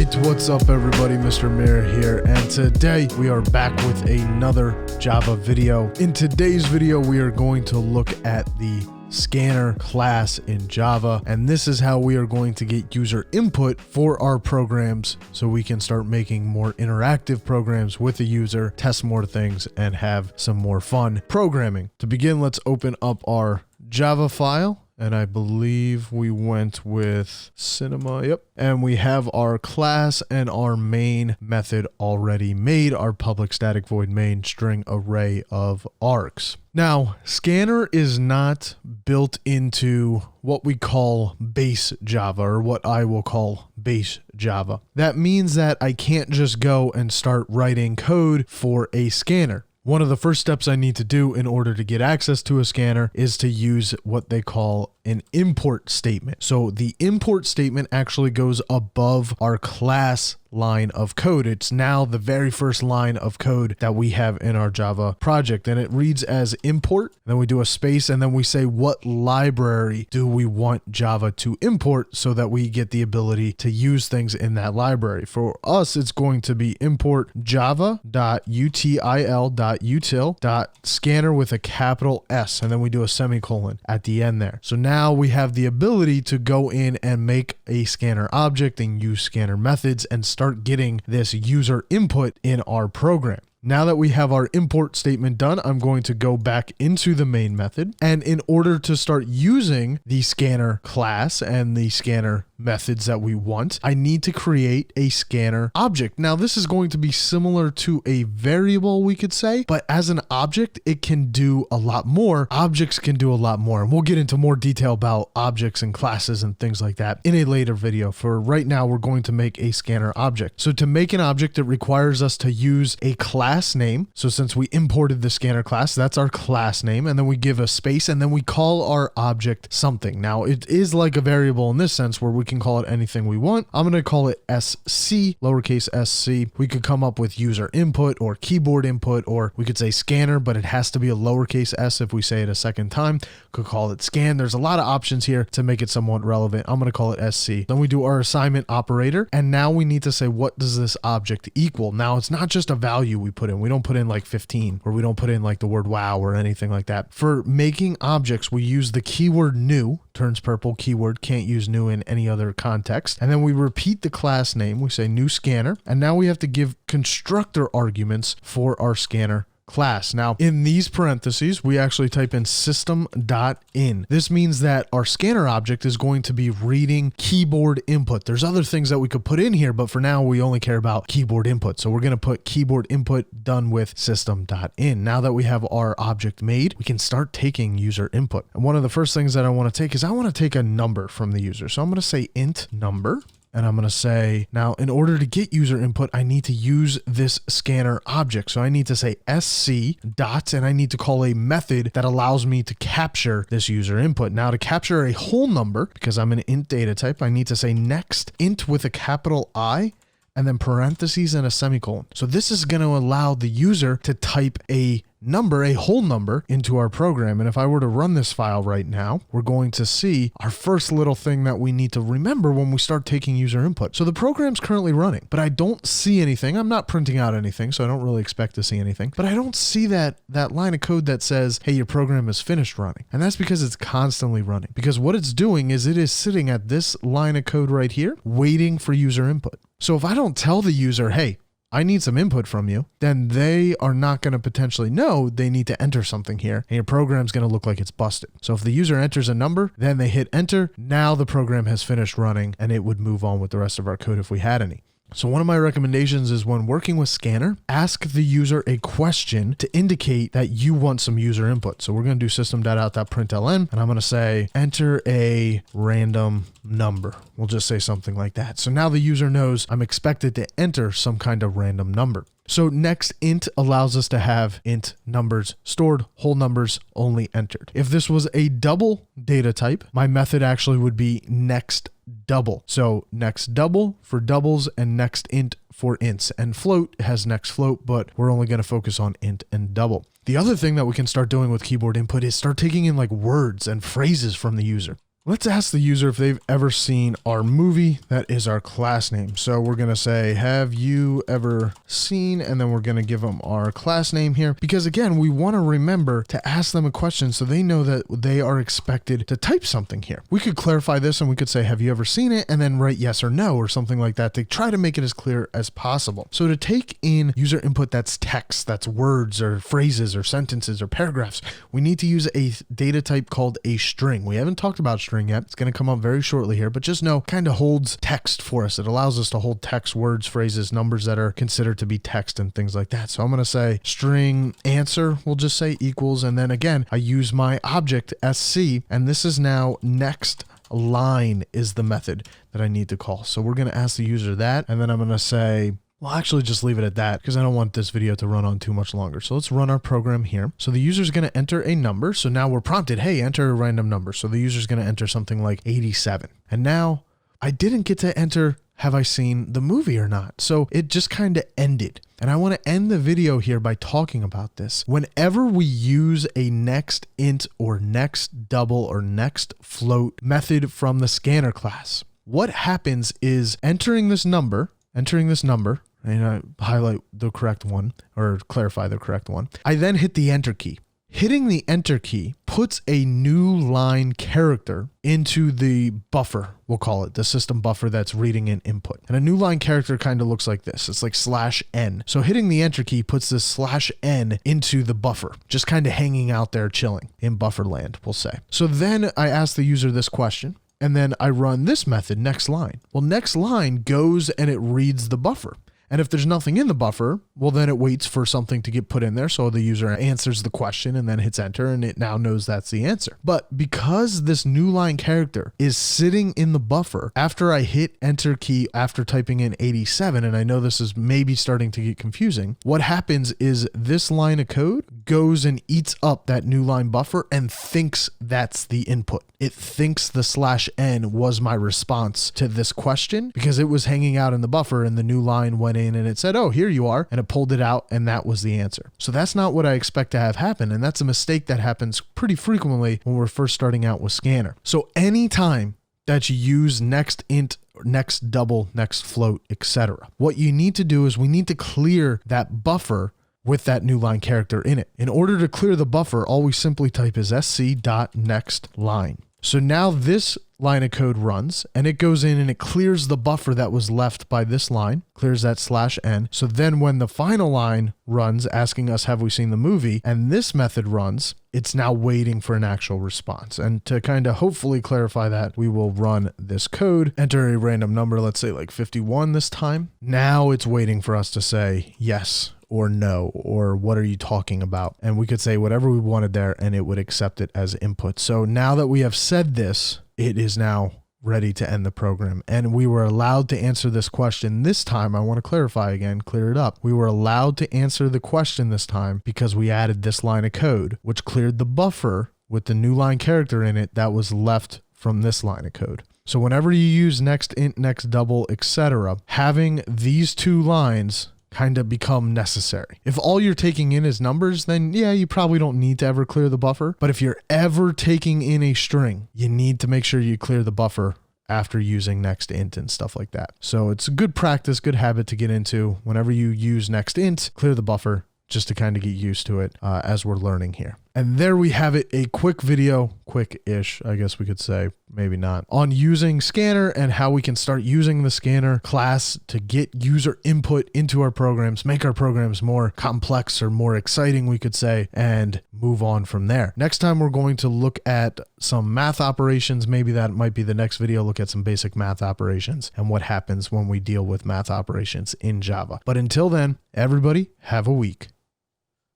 Alright, what's up everybody, Mr. Mirror here, and today we are back with another Java video. In today's video, we are going to look at the scanner class in Java, and this is how we are going to get user input for our programs so we can start making more interactive programs with the user, test more things, and have some more fun programming. To begin, let's open up our Java file. And I believe we went with cinema. Yep. And we have our class and our main method already made, our public static void main string array of args. Now, scanner is not built into what we call base Java, or what I will call base Java. That means that I can't just go and start writing code for a scanner. One of the first steps I need to do in order to get access to a scanner is to use what they call an import statement. So the import statement actually goes above our class line of code. It's now the very first line of code that we have in our Java project, and it reads as import, then we do a space, and then we say what library do we want Java to import so that we get the ability to use things in that library. For us, it's going to be import java.util.util.scanner with a capital S, and then we do a semicolon at the end there. So now we have the ability to go in and make a scanner object and use scanner methods and start getting this user input in our program. Now that we have our import statement done, I'm going to go back into the main method. And in order to start using the scanner class and the scanner methods that we want, I need to create a scanner object. Now, this is going to be similar to a variable, we could say, but as an object, it can do a lot more. Objects can do a lot more. And we'll get into more detail about objects and classes and things like that in a later video. For right now, we're going to make a scanner object. So to make an object, it requires us to use a class name. So since we imported the scanner class, that's our class name. And then we give a space and then we call our object something. Now it is like a variable in this sense where we can call it anything we want. I'm going to call it SC, lowercase sc. We could come up with user input or keyboard input, or we could say scanner, but it has to be a lowercase s if we say it a second time. Could call it scan. There's a lot of options here to make it somewhat relevant. I'm going to call it SC. Then we do our assignment operator. And now we need to say, what does this object equal? Now it's not just a value we put in. We don't put in like 15, or we don't put in like the word wow or anything like that. For making objects, we use the keyword new, turns purple keyword, can't use new in any other context. And then we repeat the class name. We say new scanner. And now we have to give constructor arguments for our scanner class. Now, in these parentheses, we actually type in system.in. This means that our scanner object is going to be reading keyboard input. There's other things that we could put in here, but for now, we only care about keyboard input. So we're going to put keyboard input done with system.in. Now that we have our object made, we can start taking user input. And one of the first things that I want to take is I want to take a number from the user. So I'm going to say int number. And I'm going to say, now, in order to get user input, I need to use this scanner object. So I need to say sc dot, and I need to call a method that allows me to capture this user input. Now, to capture a whole number, because I'm an int data type, I need to say next int with a capital I, and then parentheses and a semicolon. So this is going to allow the user to type a number, a whole number, into our program. And if I were to run this file right now, we're going to see our first little thing that we need to remember when we start taking user input. So the program's currently running, but I don't see anything. I'm not printing out anything, so I don't really expect to see anything. But I don't see that line of code that says, hey, your program is finished running. And that's because it's constantly running. Because what it's doing is it is sitting at this line of code right here, waiting for user input. So if I don't tell the user, hey, I need some input from you, then they are not going to potentially know they need to enter something here, and your program's going to look like it's busted. So if the user enters a number, then they hit enter, now the program has finished running, and it would move on with the rest of our code if we had any. So one of my recommendations is when working with scanner, ask the user a question to indicate that you want some user input. So we're going to do system.out.println, and I'm going to say enter a random number. We'll just say something like that. So now the user knows I'm expected to enter some kind of random number. So next int allows us to have int numbers stored, whole numbers only entered. If this was a double data type, my method actually would be next double. So next double for doubles and next int for ints. And float has next float, but we're only going to focus on int and double. The other thing that we can start doing with keyboard input is start taking in like words and phrases from the user. let's ask the user if they've ever seen our movie. That is our class name. So we're going to say, have you ever seen, and then we're going to give them our class name here, because again, we want to remember to ask them a question so they know that they are expected to type something here. We could clarify this and we could say, have you ever seen it? And then write yes or no or something like that to try to make it as clear as possible. So to take in user input that's text, that's words or phrases or sentences or paragraphs, we need to use a data type called a string. We haven't talked about string yet. It's going to come up very shortly here, but just know kind of holds text for us. It allows us to hold text, words, phrases, numbers that are considered to be text and things like that. So I'm going to say string answer, we'll just say equals. And then again, I use my object SC, and this is now next line is the method that I need to call. So we're going to ask the user that, and then I'm going to say, well, actually just leave it at that because I don't want this video to run on too much longer. So let's run our program here. So the user is going to enter a number. So now we're prompted, hey, enter a random number. So the user is going to enter something like 87. And now I didn't get to enter, have I seen the movie or not? So it just kind of ended. And I want to end the video here by talking about this. Whenever we use a next int or next double or next float method from the scanner class, what happens is entering this number, and I highlight the correct one or clarify the correct one. I then hit the enter key. Hitting the enter key puts a new line character into the buffer, we'll call it, the system buffer that's reading an input. And a new line character kind of looks like this. It's like /n. So hitting the enter key puts this /n into the buffer, just kind of hanging out there chilling in buffer land, we'll say. So then I ask the user this question, and then I run this method, next line. Well, next line goes and it reads the buffer. And if there's nothing in the buffer, well, then it waits for something to get put in there. So the user answers the question and then hits enter, and it now knows that's the answer. But because this new line character is sitting in the buffer after I hit enter key after typing in 87, and I know this is maybe starting to get confusing, what happens is this line of code goes and eats up that new line buffer and thinks that's the input. It thinks the /n was my response to this question because it was hanging out in the buffer and the new line went in and it said, oh, here you are. And it pulled it out and that was the answer. So that's not what I expect to have happen. And that's a mistake that happens pretty frequently when we're first starting out with Scanner. So anytime that you use next int, next double, next float, etc., what you need to do is we need to clear that buffer with that new line character in it. In order to clear the buffer, all we simply type is sc.nextLine. So now this line of code runs and it goes in and it clears the buffer that was left by this line, clears that /n. So then when the final line runs asking us, have we seen the movie? And this method runs, it's now waiting for an actual response. And to kind of hopefully clarify that, we will run this code, enter a random number, let's say like 51 this time. Now it's waiting for us to say yes or no, or what are you talking about? And we could say whatever we wanted there and it would accept it as input. So now that we have said this, it is now ready to end the program. And we were allowed to answer this question this time. I want to clarify again, clear it up. We were allowed to answer the question this time because we added this line of code, which cleared the buffer with the new line character in it that was left from this line of code. So whenever you use next int, next double, etc., having these two lines kind of become necessary. If all you're taking in is numbers, then yeah, you probably don't need to ever clear the buffer. But if you're ever taking in a string, you need to make sure you clear the buffer after using next int and stuff like that. So it's a good practice, good habit to get into. Whenever you use next int, clear the buffer just to kind of get used to it as we're learning here. And there we have it, a quick video, quick-ish, I guess we could say, maybe not, on using Scanner and how we can start using the Scanner class to get user input into our programs, make our programs more complex or more exciting, we could say, and move on from there. Next time, we're going to look at some math operations. Maybe that might be the next video, look at some basic math operations and what happens when we deal with math operations in Java. But until then, everybody, have a week.